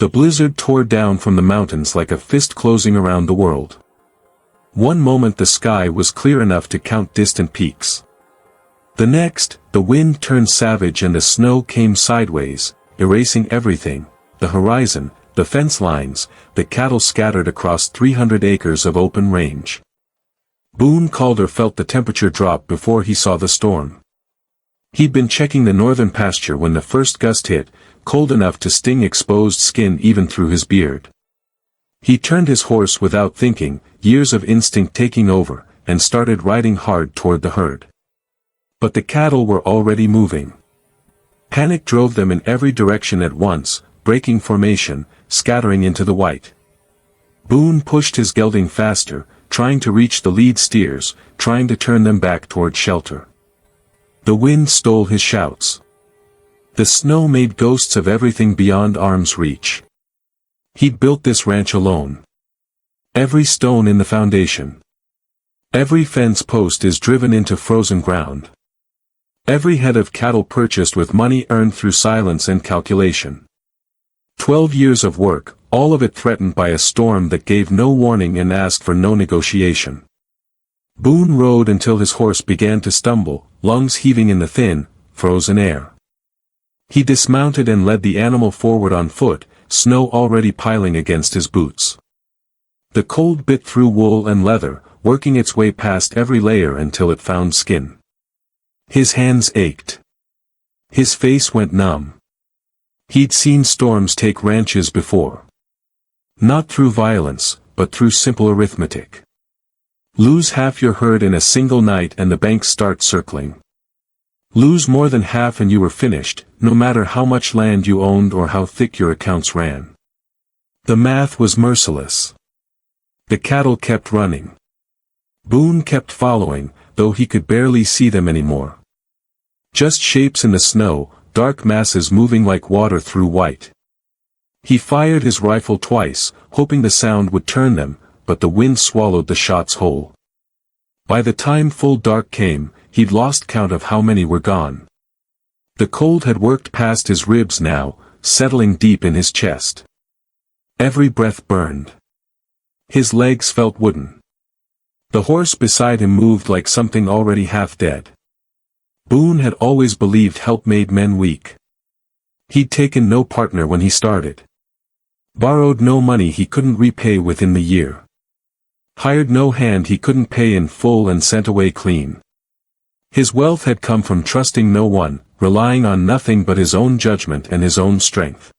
The blizzard tore down from the mountains like a fist closing around the world. One moment the sky was clear enough to count distant peaks. The next, the wind turned savage and the snow came sideways, erasing everything, the horizon, the fence lines, the cattle scattered across 300 acres of open range. Boone Calder felt the temperature drop before he saw the storm. He'd been checking the northern pasture when the first gust hit, cold enough to sting exposed skin even through his beard. He turned his horse without thinking, years of instinct taking over, and started riding hard toward the herd. But the cattle were already moving. Panic drove them in every direction at once, breaking formation, scattering into the white. Boone pushed his gelding faster, trying to reach the lead steers, trying to turn them back toward shelter. The wind stole his shouts. The snow made ghosts of everything beyond arm's reach. He'd built this ranch alone. Every stone in the foundation. Every fence post is driven into frozen ground. Every head of cattle purchased with money earned through silence and calculation. 12 years of work, all of it threatened by a storm that gave no warning and asked for no negotiation. Boone rode until his horse began to stumble, lungs heaving in the thin, frozen air. He dismounted and led the animal forward on foot, snow already piling against his boots. The cold bit through wool and leather, working its way past every layer until it found skin. His hands ached. His face went numb. He'd seen storms take ranches before. Not through violence, but through simple arithmetic. Lose half your herd in a single night and the banks start circling. Lose more than half and you were finished, no matter how much land you owned or how thick your accounts ran. The math was merciless. The cattle kept running. Boone kept following, though he could barely see them anymore. Just shapes in the snow, dark masses moving like water through white. He fired his rifle twice, hoping the sound would turn them, but the wind swallowed the shots whole. By the time full dark came, he'd lost count of how many were gone. The cold had worked past his ribs now, settling deep in his chest. Every breath burned. His legs felt wooden. The horse beside him moved like something already half dead. Boone had always believed help made men weak. He'd taken no partner when he started. Borrowed no money he couldn't repay within the year. Hired no hand he couldn't pay in full and sent away clean. His wealth had come from trusting no one, relying on nothing but his own judgment and his own strength.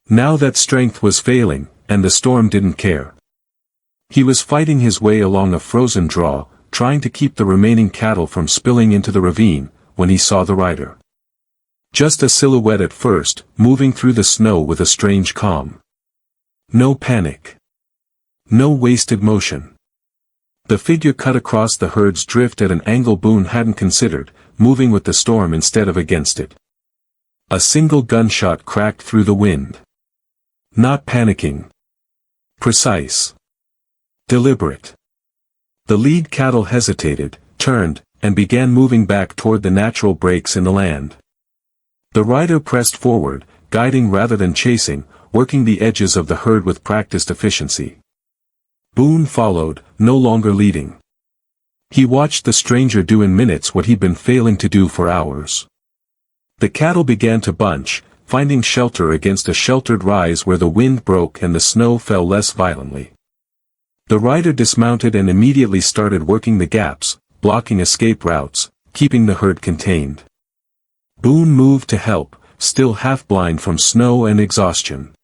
Now that strength was failing, and the storm didn't care. He was fighting his way along a frozen draw, trying to keep the remaining cattle from spilling into the ravine, when he saw the rider. Just a silhouette at first, moving through the snow with a strange calm. No panic. No wasted motion. The figure cut across the herd's drift at an angle Boone hadn't considered, moving with the storm instead of against it. A single gunshot cracked through the wind. Not panicking. Precise. Deliberate. The lead cattle hesitated, turned, and began moving back toward the natural breaks in the land. The rider pressed forward, guiding rather than chasing, working the edges of the herd with practiced efficiency. Boone followed, no longer leading. He watched the stranger do in minutes what he'd been failing to do for hours. The cattle began to bunch, finding shelter against a sheltered rise where the wind broke and the snow fell less violently. The rider dismounted and immediately started working the gaps, blocking escape routes, keeping the herd contained. Boone moved to help, still half blind from snow and exhaustion.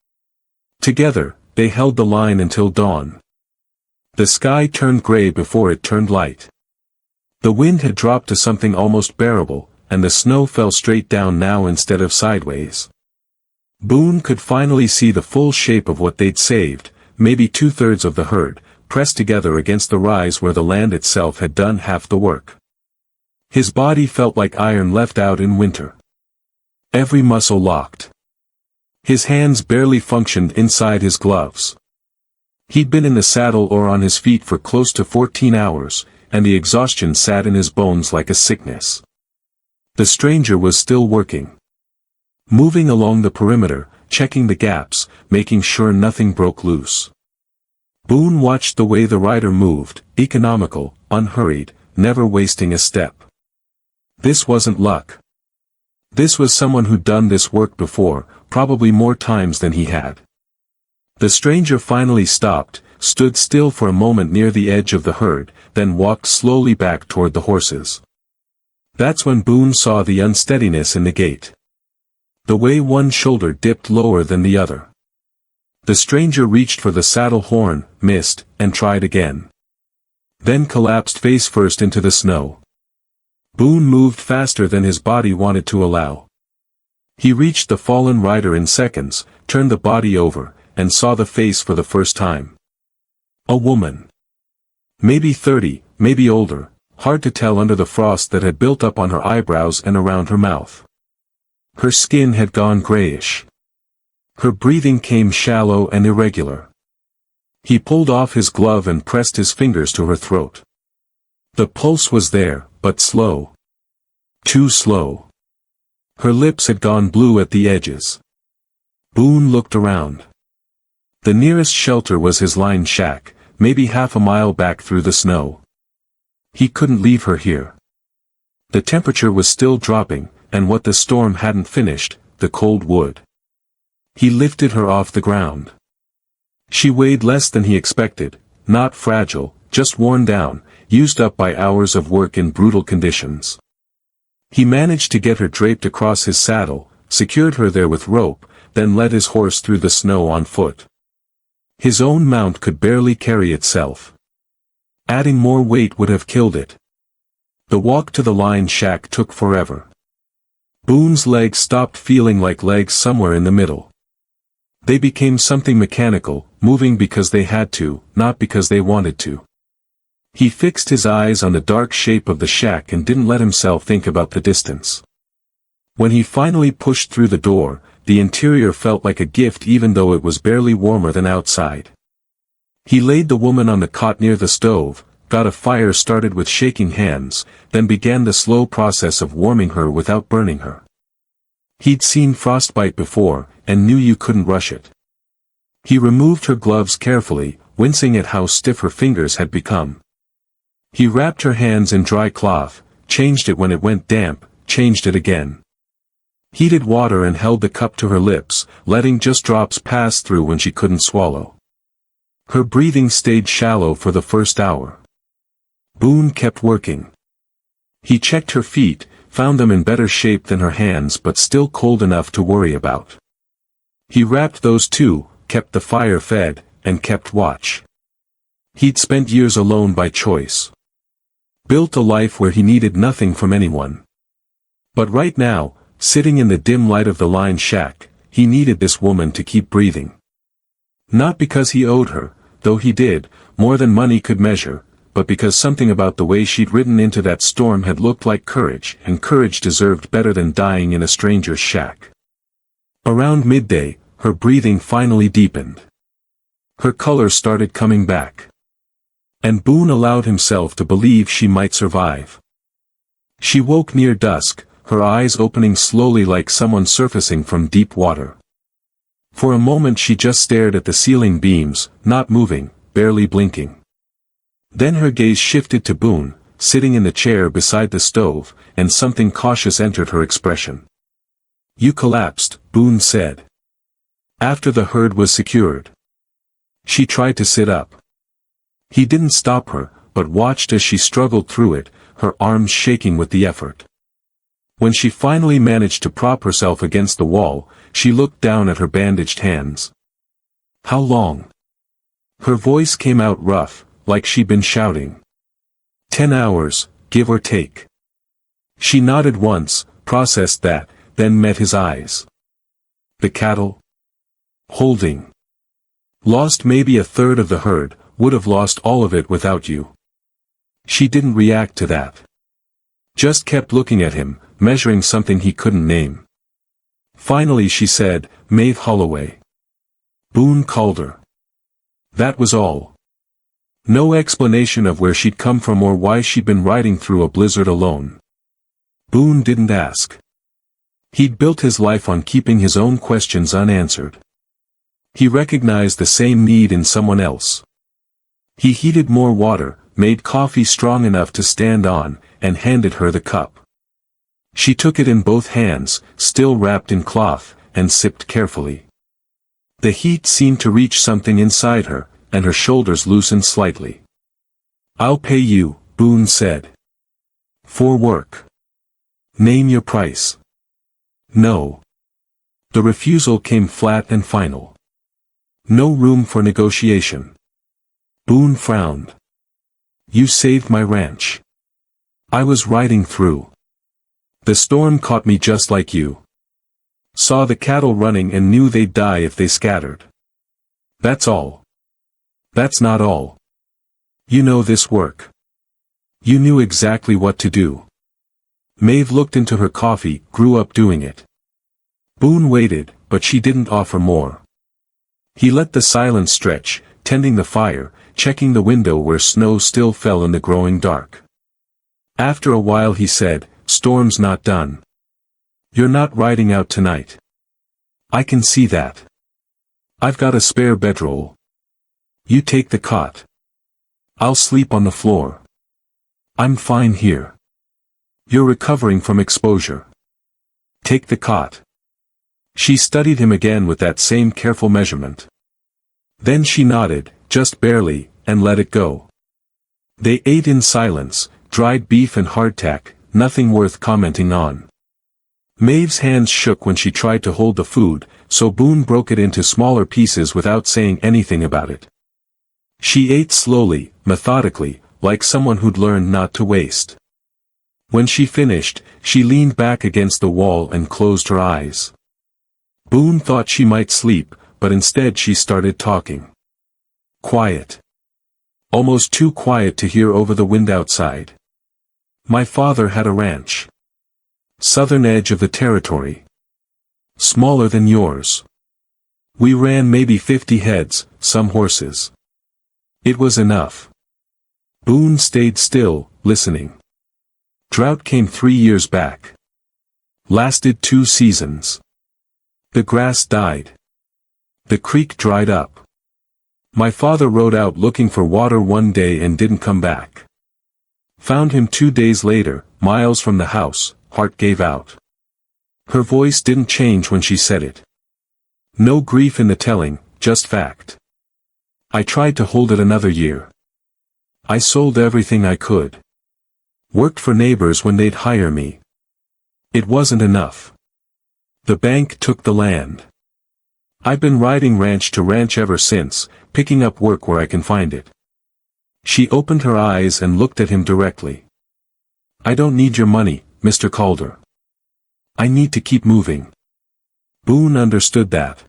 Together, they held the line until dawn. The sky turned gray before it turned light. The wind had dropped to something almost bearable, and the snow fell straight down now instead of sideways. Boone could finally see the full shape of what they'd saved, maybe 2/3 of the herd, pressed together against the rise where the land itself had done half the work. His body felt like iron left out in winter. Every muscle locked. His hands barely functioned inside his gloves. He'd been in the saddle or on his feet for close to 14 hours, and the exhaustion sat in his bones like a sickness. The stranger was still working. Moving along the perimeter, checking the gaps, making sure nothing broke loose. Boone watched the way the rider moved, economical, unhurried, never wasting a step. This wasn't luck. This was someone who'd done this work before, probably more times than he had. The stranger finally stopped, stood still for a moment near the edge of the herd, then walked slowly back toward the horses. That's when Boone saw the unsteadiness in the gait. The way one shoulder dipped lower than the other. The stranger reached for the saddle horn, missed, and tried again. Then collapsed face first into the snow. Boone moved faster than his body wanted to allow. He reached the fallen rider in seconds, turned the body over, and saw the face for the first time. A woman. Maybe 30, maybe older, hard to tell under the frost that had built up on her eyebrows and around her mouth. Her skin had gone grayish. Her breathing came shallow and irregular. He pulled off his glove and pressed his fingers to her throat. The pulse was there, but slow. Too slow. Her lips had gone blue at the edges. Boone looked around. The nearest shelter was his lined shack, maybe half a mile back through the snow. He couldn't leave her here. The temperature was still dropping, and what the storm hadn't finished, the cold would. He lifted her off the ground. She weighed less than he expected, not fragile, just worn down, used up by hours of work in brutal conditions. He managed to get her draped across his saddle, secured her there with rope, then led his horse through the snow on foot. His own mount could barely carry itself. Adding more weight would have killed it. The walk to the lined shack took forever. Boone's legs stopped feeling like legs somewhere in the middle. They became something mechanical, moving because they had to, not because they wanted to. He fixed his eyes on the dark shape of the shack and didn't let himself think about the distance. When he finally pushed through the door, the interior felt like a gift even though it was barely warmer than outside. He laid the woman on the cot near the stove, got a fire started with shaking hands, then began the slow process of warming her without burning her. He'd seen frostbite before, and knew you couldn't rush it. He removed her gloves carefully, wincing at how stiff her fingers had become. He wrapped her hands in dry cloth, changed it when it went damp, changed it again. Heated water and held the cup to her lips, letting just drops pass through when she couldn't swallow. Her breathing stayed shallow for the first hour. Boone kept working. He checked her feet, found them in better shape than her hands but still cold enough to worry about. He wrapped those too, kept the fire fed, and kept watch. He'd spent years alone by choice. Built a life where he needed nothing from anyone. But right now, sitting in the dim light of the lined shack, he needed this woman to keep breathing. Not because he owed her, though he did, more than money could measure, but because something about the way she'd ridden into that storm had looked like courage, and courage deserved better than dying in a stranger's shack. Around midday, her breathing finally deepened. Her color started coming back. And Boone allowed himself to believe she might survive. She woke near dusk, her eyes opening slowly like someone surfacing from deep water. For a moment she just stared at the ceiling beams, not moving, barely blinking. Then her gaze shifted to Boone, sitting in the chair beside the stove, and something cautious entered her expression. "You collapsed," Boone said. After the herd was secured. She tried to sit up. He didn't stop her, but watched as she struggled through it, her arms shaking with the effort. When she finally managed to prop herself against the wall, she looked down at her bandaged hands. "How long?" Her voice came out rough, like she'd been shouting. 10 hours, give or take." She nodded once, processed that, then met his eyes. "The cattle?" "Holding. Lost maybe a third of the herd, would have lost all of it without you." She didn't react to that. Just kept looking at him, measuring something he couldn't name. Finally she said, "Mave Holloway." Boone called her. That was all. No explanation of where she'd come from or why she'd been riding through a blizzard alone. Boone didn't ask. He'd built his life on keeping his own questions unanswered. He recognized the same need in someone else. He heated more water, made coffee strong enough to stand on, and handed her the cup. She took it in both hands, still wrapped in cloth, and sipped carefully. The heat seemed to reach something inside her, and her shoulders loosened slightly. "I'll pay you," Boone said. "For work. Name your price." "No." The refusal came flat and final. No room for negotiation. Boone frowned. "You saved my ranch. I was riding through. The storm caught me just like you. Saw the cattle running and knew they'd die if they scattered. That's all." "That's not all. You know this work. You knew exactly what to do." Mave looked into her coffee, grew up doing it. Boone waited, but she didn't offer more. He let the silence stretch, tending the fire, checking the window where snow still fell in the growing dark. After a while he said, "Storm's not done. You're not riding out tonight. I can see that. I've got a spare bedroll. You take the cot. I'll sleep on the floor. I'm fine here. You're recovering from exposure. Take the cot." She studied him again with that same careful measurement. Then she nodded, just barely, and let it go. They ate in silence, dried beef and hardtack, nothing worth commenting on. Mave's hands shook when she tried to hold the food, so Boone broke it into smaller pieces without saying anything about it. She ate slowly, methodically, like someone who'd learned not to waste. When she finished, she leaned back against the wall and closed her eyes. Boone thought she might sleep, but instead she started talking. Quiet. Almost too quiet to hear over the wind outside. "My father had a ranch. Southern edge of the territory. Smaller than yours. We ran maybe 50 heads, some horses. It was enough." Boone stayed still, listening. "Drought came 3 years back. Lasted 2 seasons. The grass died. The creek dried up. My father rode out looking for water one day and didn't come back. Found him 2 days later, miles from the house, heart gave out." Her voice didn't change when she said it. No grief in the telling, just fact. "I tried to hold it another year. I sold everything I could. Worked for neighbors when they'd hire me. It wasn't enough. The bank took the land. I've been riding ranch to ranch ever since, picking up work where I can find it." She opened her eyes and looked at him directly. "I don't need your money, Mr. Calder. I need to keep moving." Boone understood that.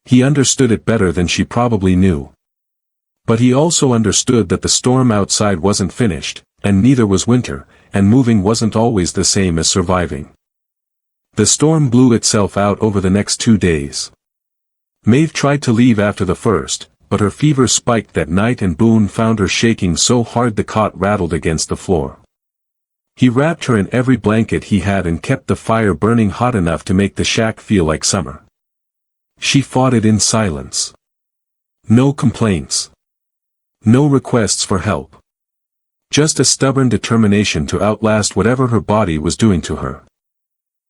He understood it better than she probably knew. But he also understood that the storm outside wasn't finished, and neither was winter, and moving wasn't always the same as surviving. The storm blew itself out over the next 2 days. Mave tried to leave after the first, but her fever spiked that night and Boone found her shaking so hard the cot rattled against the floor. He wrapped her in every blanket he had and kept the fire burning hot enough to make the shack feel like summer. She fought it in silence. No complaints. No requests for help. Just a stubborn determination to outlast whatever her body was doing to her.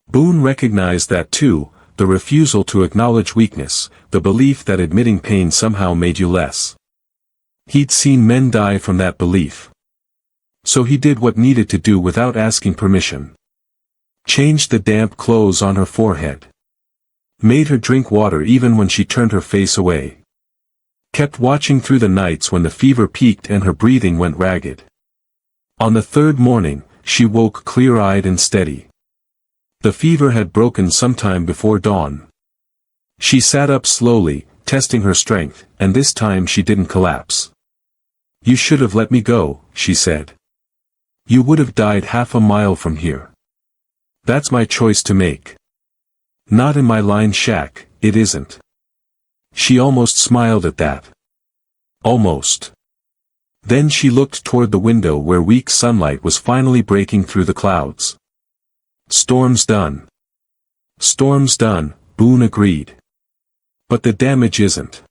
Boone recognized that too, the refusal to acknowledge weakness, the belief that admitting pain somehow made you less. He'd seen men die from that belief. So he did what needed to do without asking permission. Changed the damp clothes on her forehead. Made her drink water even when she turned her face away. Kept watching through the nights when the fever peaked and her breathing went ragged. On the 3rd morning, she woke clear-eyed and steady. The fever had broken sometime before dawn. She sat up slowly, testing her strength, and this time she didn't collapse. "You should have let me go," she said. "You would have died half a mile from here. That's my choice to make. Not in my line shack, it isn't." She almost smiled at that. Almost. Then she looked toward the window where weak sunlight was finally breaking through the clouds. "Storm's done. Storm's done, Boone agreed. But the damage isn't.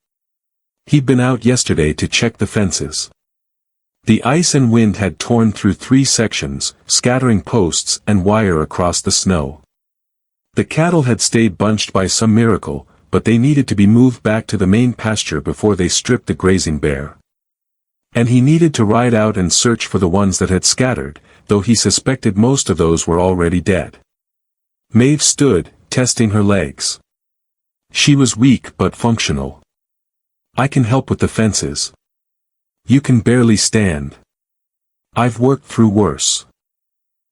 He'd been out yesterday to check the fences. The ice and wind had torn through 3 sections, scattering posts and wire across the snow. The cattle had stayed bunched by some miracle, but they needed to be moved back to the main pasture before they stripped the grazing bare. And he needed to ride out and search for the ones that had scattered, though he suspected most of those were already dead. Mave stood, testing her legs. She was weak but functional. I can help with the fences. You can barely stand. I've worked through worse.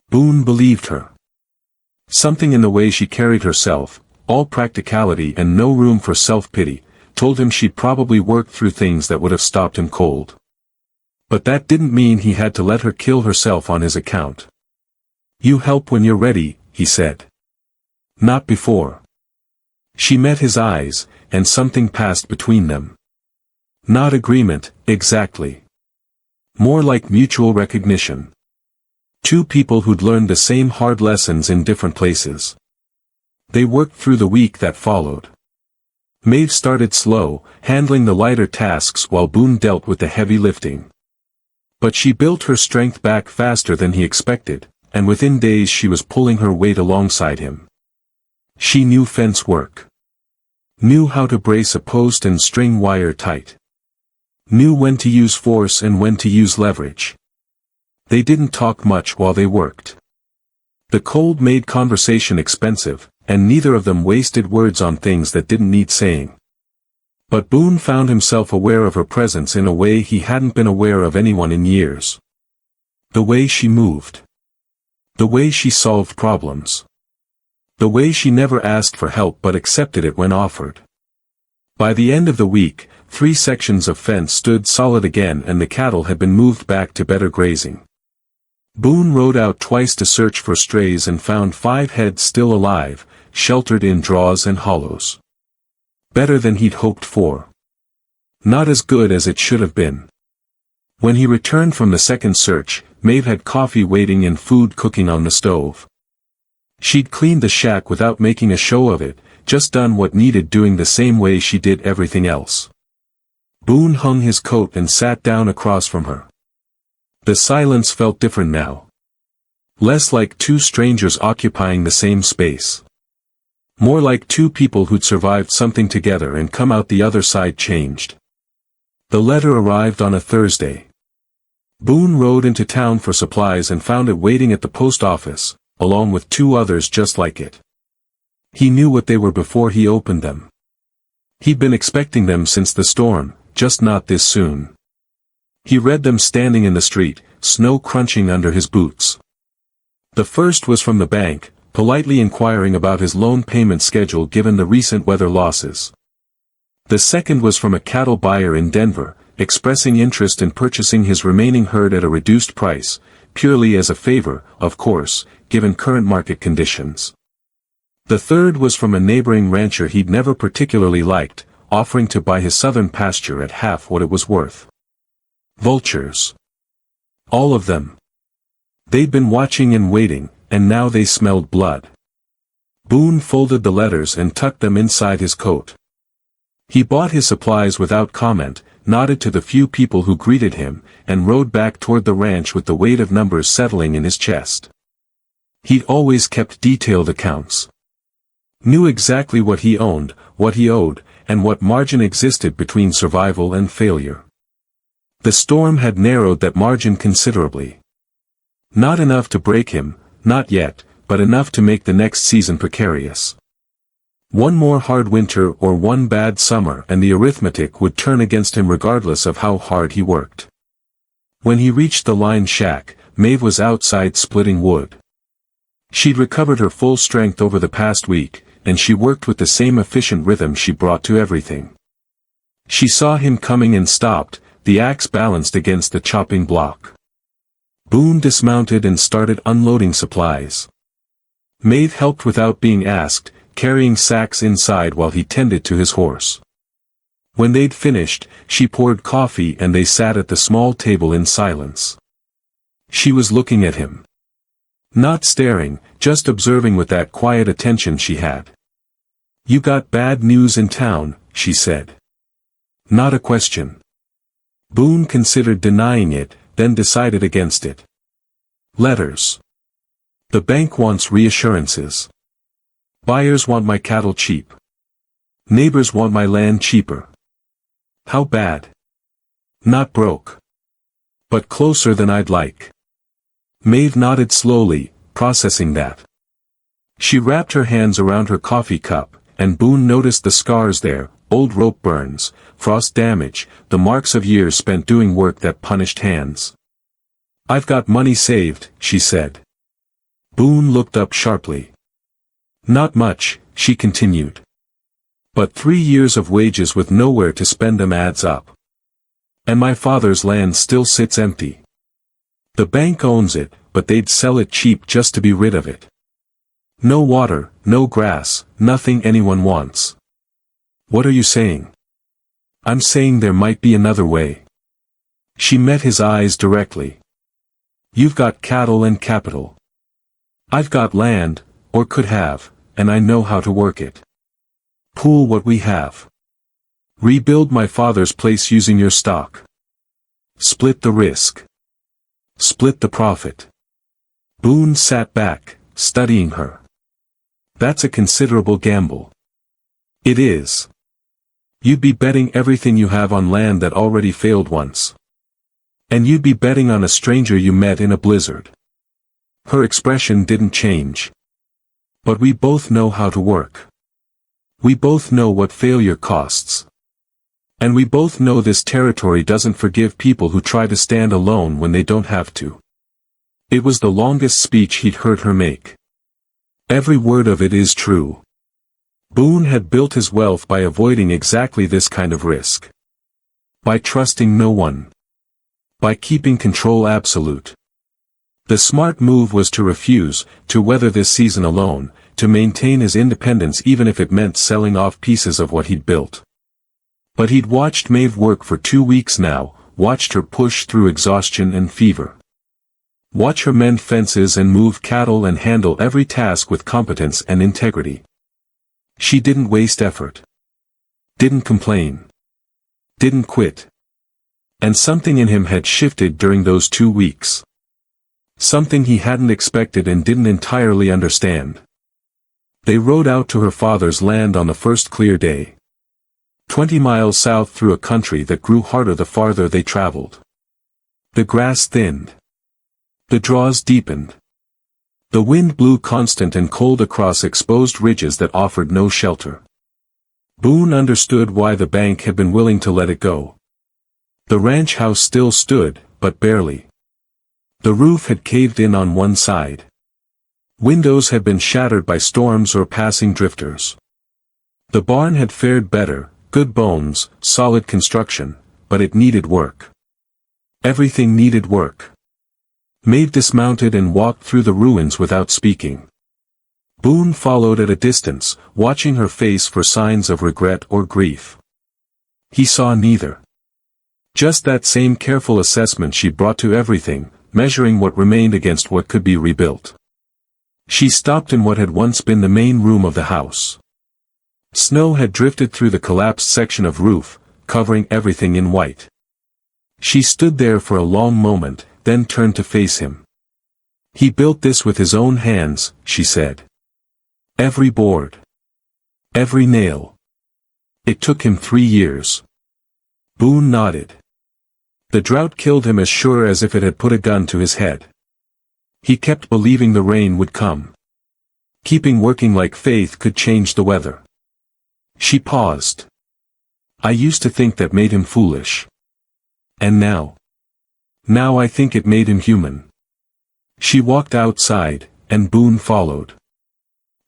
Boone believed her. Something in the way she carried herself, all practicality and no room for self-pity, told him she'd probably worked through things that would have stopped him cold. But that didn't mean he had to let her kill herself on his account. You help when you're ready, he said. Not before. She met his eyes, and something passed between them. Not agreement, exactly. More like mutual recognition. 2 people who'd learned the same hard lessons in different places. They worked through the week that followed. Mave started slow, handling the lighter tasks while Boone dealt with the heavy lifting. But she built her strength back faster than he expected, and within days she was pulling her weight alongside him. She knew fence work. Knew how to brace a post and string wire tight. Knew when to use force and when to use leverage. They didn't talk much while they worked. The cold made conversation expensive, and neither of them wasted words on things that didn't need saying. But Boone found himself aware of her presence in a way he hadn't been aware of anyone in years. The way she moved. The way she solved problems. The way she never asked for help but accepted it when offered. By the end of the week, 3 sections of fence stood solid again and the cattle had been moved back to better grazing. Boone rode out twice to search for strays and found 5 head still alive, sheltered in draws and hollows. Better than he'd hoped for. Not as good as it should have been. When he returned from the second search, Mave had coffee waiting and food cooking on the stove. She'd cleaned the shack without making a show of it, just done what needed doing the same way she did everything else. Boone hung his coat and sat down across from her. The silence felt different now. Less like 2 strangers occupying the same space. More like 2 people who'd survived something together and come out the other side changed. The letter arrived on a Thursday. Boone rode into town for supplies and found it waiting at the post office, along with 2 others just like it. He knew what they were before he opened them. He'd been expecting them since the storm, just not this soon. He read them standing in the street, snow crunching under his boots. The first was from the bank, politely inquiring about his loan payment schedule given the recent weather losses. The second was from a cattle buyer in Denver, expressing interest in purchasing his remaining herd at a reduced price, purely as a favor, of course, given current market conditions. The third was from a neighboring rancher he'd never particularly liked, offering to buy his southern pasture at half what it was worth. Vultures. All of them. They'd been watching and waiting, and now they smelled blood. Boone folded the letters and tucked them inside his coat. He bought his supplies without comment, nodded to the few people who greeted him, and rode back toward the ranch with the weight of numbers settling in his chest. He'd always kept detailed accounts. Knew exactly what he owned, what he owed, and what margin existed between survival and failure. The storm had narrowed that margin considerably. Not enough to break him, not yet, but enough to make the next season precarious. One more hard winter or one bad summer and the arithmetic would turn against him regardless of how hard he worked. When he reached the line shack, Mave was outside splitting wood. She'd recovered her full strength over the past week, and she worked with the same efficient rhythm she brought to everything. She saw him coming and stopped, the axe balanced against the chopping block. Boone dismounted and started unloading supplies. Mave helped without being asked, carrying sacks inside while he tended to his horse. When they'd finished, she poured coffee and they sat at the small table in silence. She was looking at him. Not staring, just observing with that quiet attention she had. "You got bad news in town," she said. Not a question. Boone considered denying it, then decided against it. "Letters. The bank wants reassurances. Buyers want my cattle cheap. Neighbors want my land cheaper." "How bad?" "Not broke. But closer than I'd like." Mave nodded slowly, processing that. She wrapped her hands around her coffee cup, and Boone noticed the scars there, old rope burns, frost damage, the marks of years spent doing work that punished hands. "I've got money saved," she said. Boone looked up sharply. "Not much," she continued. "But 3 years of wages with nowhere to spend them adds up. And my father's land still sits empty. The bank owns it, but they'd sell it cheap just to be rid of it. No water, no grass, nothing anyone wants." "What are you saying?" "I'm saying there might be another way." She met his eyes directly. "You've got cattle and capital. I've got land, or could have, and I know how to work it. Pool what we have. Rebuild my father's place using your stock. Split the risk. Split the profit." Boone sat back, studying her. "That's a considerable gamble." "It is. You'd be betting everything you have on land that already failed once. And you'd be betting on a stranger you met in a blizzard." Her expression didn't change. "But we both know how to work. We both know what failure costs. And we both know this territory doesn't forgive people who try to stand alone when they don't have to." It was the longest speech he'd heard her make. Every word of it is true. Boone had built his wealth by avoiding exactly this kind of risk. By trusting no one. By keeping control absolute. The smart move was to refuse, to weather this season alone, to maintain his independence even if it meant selling off pieces of what he'd built. But he'd watched Mave work for 2 weeks now, watched her push through exhaustion and fever. Watch her mend fences and move cattle and handle every task with competence and integrity. She didn't waste effort. Didn't complain. Didn't quit. And something in him had shifted during those 2 weeks. Something he hadn't expected and didn't entirely understand. They rode out to her father's land on the first clear day. 20 miles south through a country that grew harder the farther they traveled. The grass thinned. The draws deepened. The wind blew constant and cold across exposed ridges that offered no shelter. Boone understood why the bank had been willing to let it go. The ranch house still stood, but barely. The roof had caved in on one side. Windows had been shattered by storms or passing drifters. The barn had fared better, good bones, solid construction, but it needed work. Everything needed work. Mave dismounted and walked through the ruins without speaking. Boone followed at a distance, watching her face for signs of regret or grief. He saw neither. Just that same careful assessment she brought to everything, measuring what remained against what could be rebuilt. She stopped in what had once been the main room of the house. Snow had drifted through the collapsed section of roof, covering everything in white. She stood there for a long moment, then turned to face him. "He built this with his own hands," she said. "Every board. Every nail. It took him 3 years." Boone nodded. The drought killed him as sure as if it had put a gun to his head. He kept believing the rain would come. Keeping working like faith could change the weather. She paused. "I used to think that made him foolish. And now? Now I think it made him human." She walked outside, and Boone followed.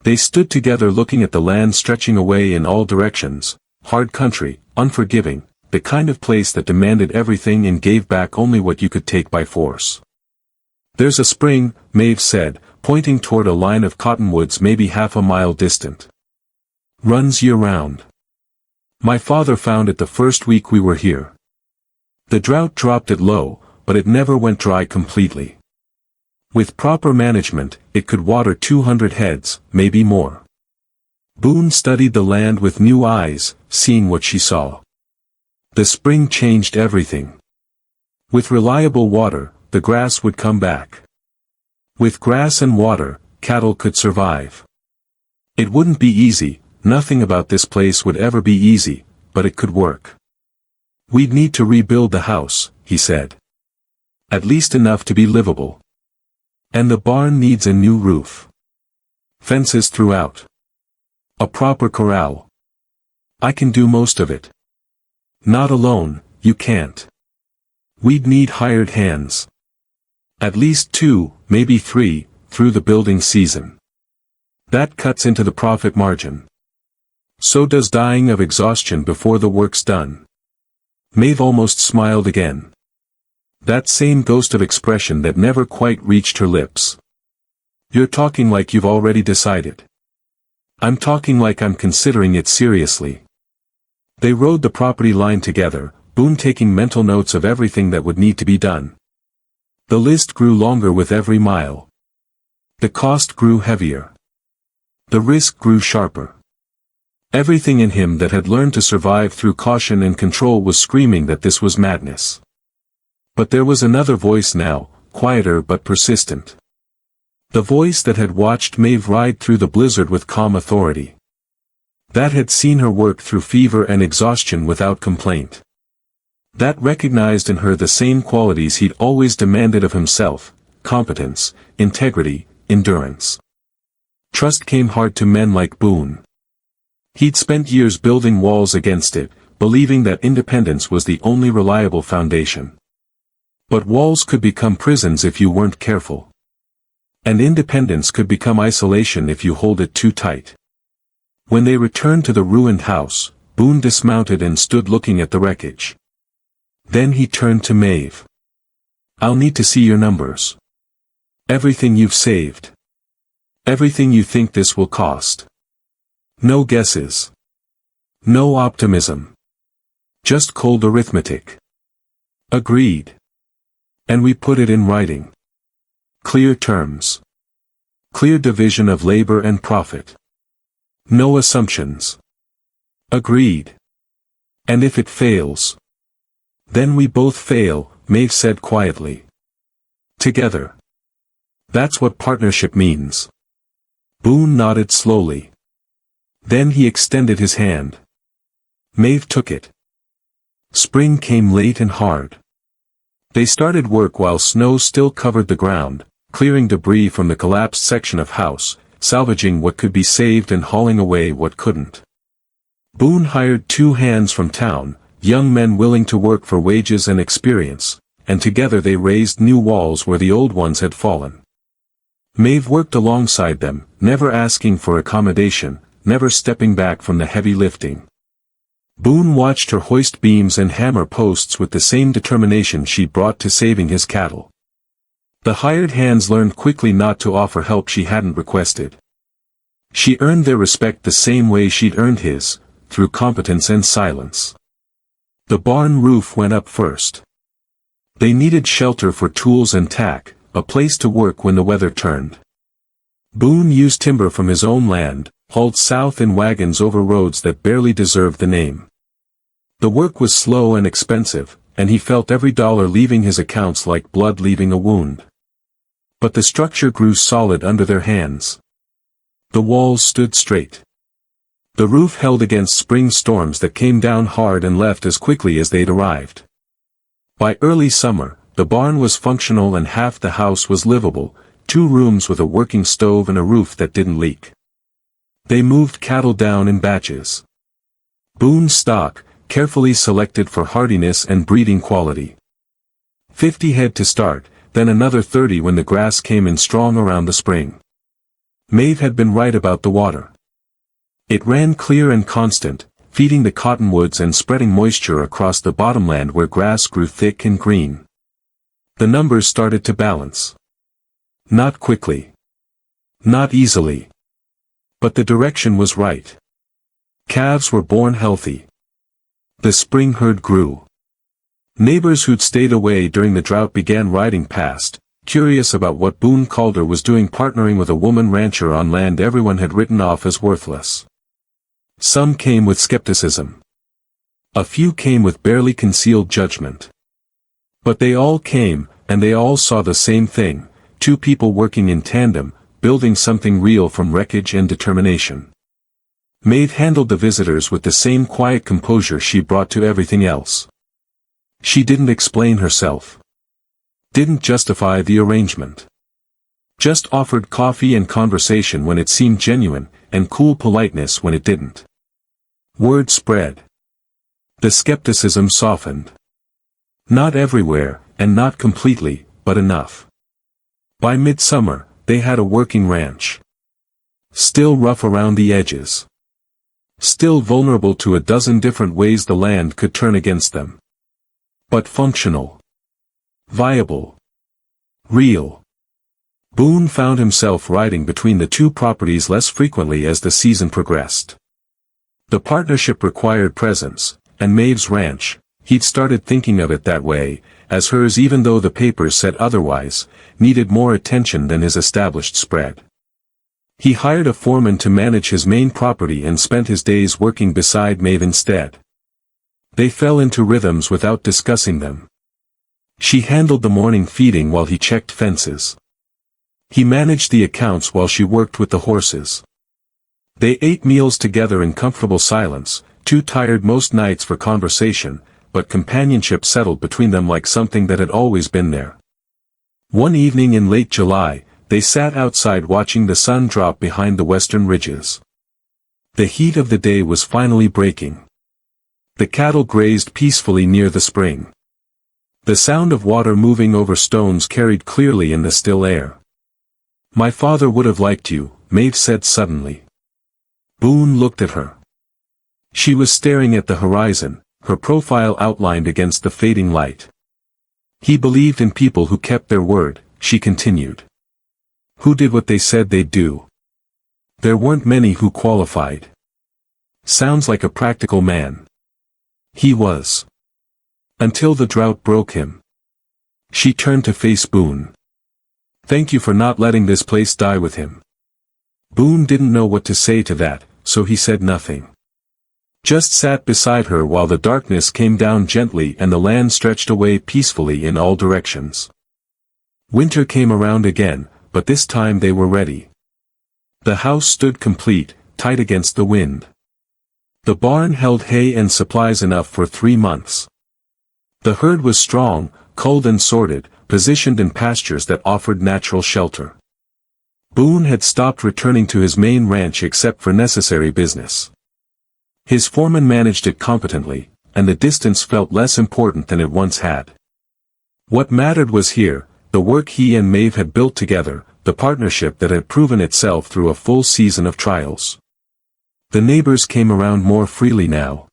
They stood together looking at the land stretching away in all directions, hard country, unforgiving, the kind of place that demanded everything and gave back only what you could take by force. "There's a spring," Mave said, pointing toward a line of cottonwoods maybe half a mile distant. "Runs year-round. My father found it the first week we were here. The drought dropped it low, but it never went dry completely. With proper management, it could water 200 heads, maybe more. Boone studied the land with new eyes, seeing what she saw. The spring changed everything. With reliable water, the grass would come back. With grass and water, cattle could survive. It wouldn't be easy, nothing about this place would ever be easy, but it could work. We'd need to rebuild the house, he said. At least enough to be livable. And the barn needs a new roof. Fences throughout. A proper corral. I can do most of it. Not alone, you can't. We'd need hired hands. At least 2, maybe 3, through the building season. That cuts into the profit margin. So does dying of exhaustion before the work's done. Mave almost smiled again. That same ghost of expression that never quite reached her lips. You're talking like you've already decided. I'm talking like I'm considering it seriously. They rode the property line together, Boone taking mental notes of everything that would need to be done. The list grew longer with every mile. The cost grew heavier. The risk grew sharper. Everything in him that had learned to survive through caution and control was screaming that this was madness. But there was another voice now, quieter but persistent. The voice that had watched Mave ride through the blizzard with calm authority. That had seen her work through fever and exhaustion without complaint. That recognized in her the same qualities he'd always demanded of himself: competence, integrity, endurance. Trust came hard to men like Boone. He'd spent years building walls against it, believing that independence was the only reliable foundation. But walls could become prisons if you weren't careful. And independence could become isolation if you hold it too tight. When they returned to the ruined house, Boone dismounted and stood looking at the wreckage. Then he turned to Mave. I'll need to see your numbers. Everything you've saved. Everything you think this will cost. No guesses. No optimism. Just cold arithmetic. Agreed. And we put it in writing. Clear terms. Clear division of labor and profit. No assumptions. Agreed. And if it fails? Then we both fail, Mave said quietly. Together. That's what partnership means. Boone nodded slowly. Then he extended his hand. Mave took it. Spring came late and hard. They started work while snow still covered the ground, clearing debris from the collapsed section of house, salvaging what could be saved and hauling away what couldn't. Boone hired 2 hands from town, young men willing to work for wages and experience, and together they raised new walls where the old ones had fallen. Mave worked alongside them, never asking for accommodation, never stepping back from the heavy lifting. Boone watched her hoist beams and hammer posts with the same determination she'd brought to saving his cattle. The hired hands learned quickly not to offer help she hadn't requested. She earned their respect the same way she'd earned his, through competence and silence. The barn roof went up first. They needed shelter for tools and tack, a place to work when the weather turned. Boone used timber from his own land, hauled south in wagons over roads that barely deserved the name. The work was slow and expensive, and he felt every dollar leaving his accounts like blood leaving a wound. But the structure grew solid under their hands. The walls stood straight. The roof held against spring storms that came down hard and left as quickly as they'd arrived. By early summer, the barn was functional and half the house was livable, 2 rooms with a working stove and a roof that didn't leak. They moved cattle down in batches. Boone's stock, carefully selected for hardiness and breeding quality. 50 head to start, then another 30 when the grass came in strong around the spring. Mave had been right about the water. It ran clear and constant, feeding the cottonwoods and spreading moisture across the bottomland where grass grew thick and green. The numbers started to balance. Not quickly. Not easily. But the direction was right. Calves were born healthy. The spring herd grew. Neighbors who'd stayed away during the drought began riding past, curious about what Boone Calder was doing partnering with a woman rancher on land everyone had written off as worthless. Some came with skepticism. A few came with barely concealed judgment. But they all came, and they all saw the same thing, two people working in tandem, building something real from wreckage and determination. Mave handled the visitors with the same quiet composure she brought to everything else. She didn't explain herself. Didn't justify the arrangement. Just offered coffee and conversation when it seemed genuine, and cool politeness when it didn't. Word spread. The skepticism softened. Not everywhere, and not completely, but enough. By midsummer, they had a working ranch. Still rough around the edges. Still vulnerable to a dozen different ways the land could turn against them. But functional. Viable. Real. Boone found himself riding between the two properties less frequently as the season progressed. The partnership required presence, and Mave's ranch, he'd started thinking of it that way, as hers even though the papers said otherwise, needed more attention than his established spread. He hired a foreman to manage his main property and spent his days working beside Mave instead. They fell into rhythms without discussing them. She handled the morning feeding while he checked fences. He managed the accounts while she worked with the horses. They ate meals together in comfortable silence, too tired most nights for conversation, but companionship settled between them like something that had always been there. One evening in late July, they sat outside watching the sun drop behind the western ridges. The heat of the day was finally breaking. The cattle grazed peacefully near the spring. The sound of water moving over stones carried clearly in the still air. "My father would have liked you," Mave said suddenly. Boone looked at her. She was staring at the horizon, her profile outlined against the fading light. "He believed in people who kept their word," she continued. "Who did what they said they'd do. There weren't many who qualified. Sounds like a practical man. He was. Until the drought broke him." She turned to face Boone. "Thank you for not letting this place die with him." Boone didn't know what to say to that, so he said nothing. Just sat beside her while the darkness came down gently and the land stretched away peacefully in all directions. Winter came around again, but this time they were ready. The house stood complete, tight against the wind. The barn held hay and supplies enough for 3 months. The herd was strong, culled and sorted, positioned in pastures that offered natural shelter. Boone had stopped returning to his main ranch except for necessary business. His foreman managed it competently, and the distance felt less important than it once had. What mattered was here, the work he and Mave had built together, the partnership that had proven itself through a full season of trials. The neighbors came around more freely now.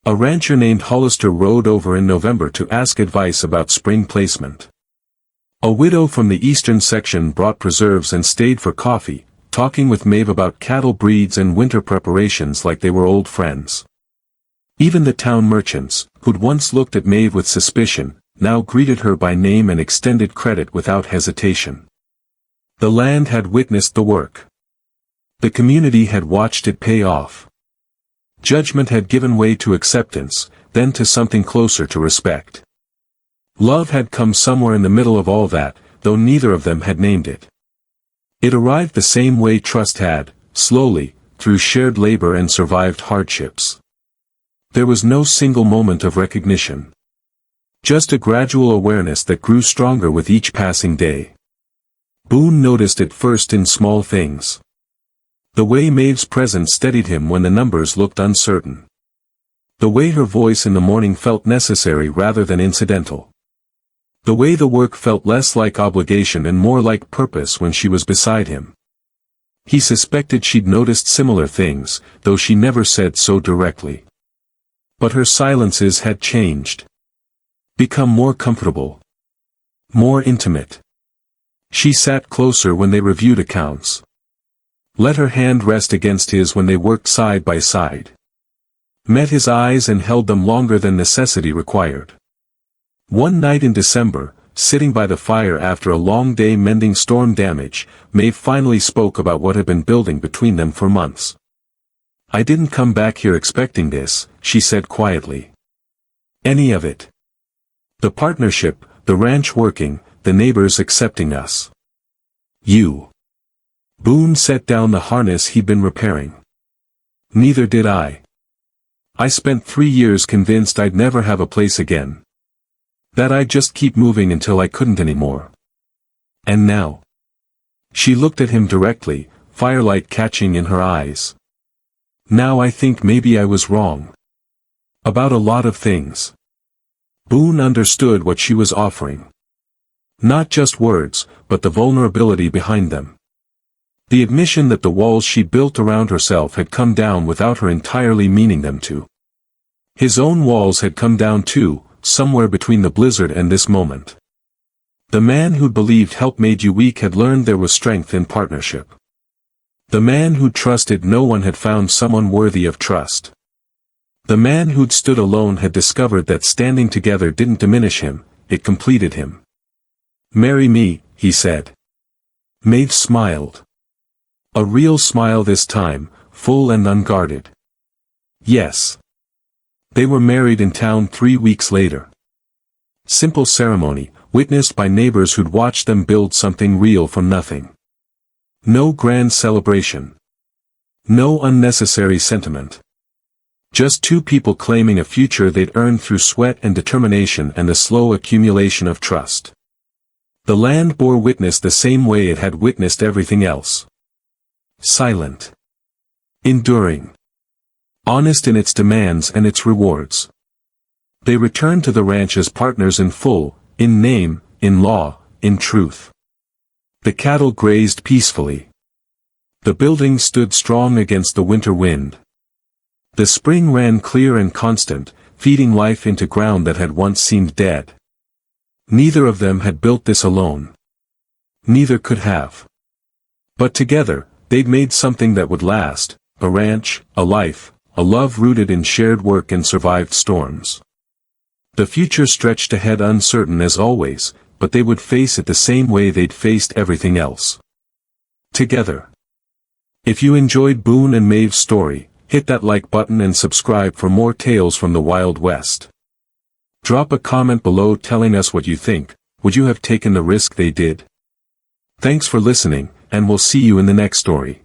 A rancher named Hollister rode over in November to ask advice about spring placement. A widow from the eastern section brought preserves and stayed for coffee, talking with Mave about cattle breeds and winter preparations like they were old friends. Even the town merchants, who'd once looked at Mave with suspicion, now greeted her by name and extended credit without hesitation. The land had witnessed the work. The community had watched it pay off. Judgment had given way to acceptance, then to something closer to respect. Love had come somewhere in the middle of all that, though neither of them had named it. It arrived the same way trust had, slowly, through shared labor and survived hardships. There was no single moment of recognition. Just a gradual awareness that grew stronger with each passing day. Boone noticed it first in small things. The way Mave's presence steadied him when the numbers looked uncertain. The way her voice in the morning felt necessary rather than incidental. The way the work felt less like obligation and more like purpose when she was beside him. He suspected she'd noticed similar things, though she never said so directly. But her silences had changed. Become more comfortable. More intimate. She sat closer when they reviewed accounts. Let her hand rest against his when they worked side by side. Met his eyes and held them longer than necessity required. One night in December, sitting by the fire after a long day mending storm damage, Mave finally spoke about what had been building between them for months. "I didn't come back here expecting this," she said quietly. "Any of it. The partnership, the ranch working, the neighbors accepting us. You." Boone set down the harness he'd been repairing. "Neither did I. I spent 3 years convinced I'd never have a place again. That I'd just keep moving until I couldn't anymore. And now." She looked at him directly, firelight catching in her eyes. "Now I think maybe I was wrong. About a lot of things." Boone understood what she was offering. Not just words, but the vulnerability behind them. The admission that the walls she built around herself had come down without her entirely meaning them to. His own walls had come down too, somewhere between the blizzard and this moment. The man who'd believed help made you weak had learned there was strength in partnership. The man who'd trusted no one had found someone worthy of trust. The man who'd stood alone had discovered that standing together didn't diminish him, it completed him. "Marry me," he said. Mave smiled. A real smile this time, full and unguarded. Yes. They were married in town 3 weeks later. Simple ceremony, witnessed by neighbors who'd watched them build something real from nothing. No grand celebration. No unnecessary sentiment. Just 2 people claiming a future they'd earned through sweat and determination and the slow accumulation of trust. The land bore witness the same way it had witnessed everything else. Silent. Enduring. Honest in its demands and its rewards. They returned to the ranch as partners in full, in name, in law, in truth. The cattle grazed peacefully. The building stood strong against the winter wind. The spring ran clear and constant, feeding life into ground that had once seemed dead. Neither of them had built this alone. Neither could have. But together, they'd made something that would last, a ranch, a life, a love rooted in shared work and survived storms. The future stretched ahead uncertain as always, but they would face it the same way they'd faced everything else. Together. If you enjoyed Boone and Mave's story, hit that like button and subscribe for more tales from the Wild West. Drop a comment below telling us what you think. Would you have taken the risk they did? Thanks for listening, and we'll see you in the next story.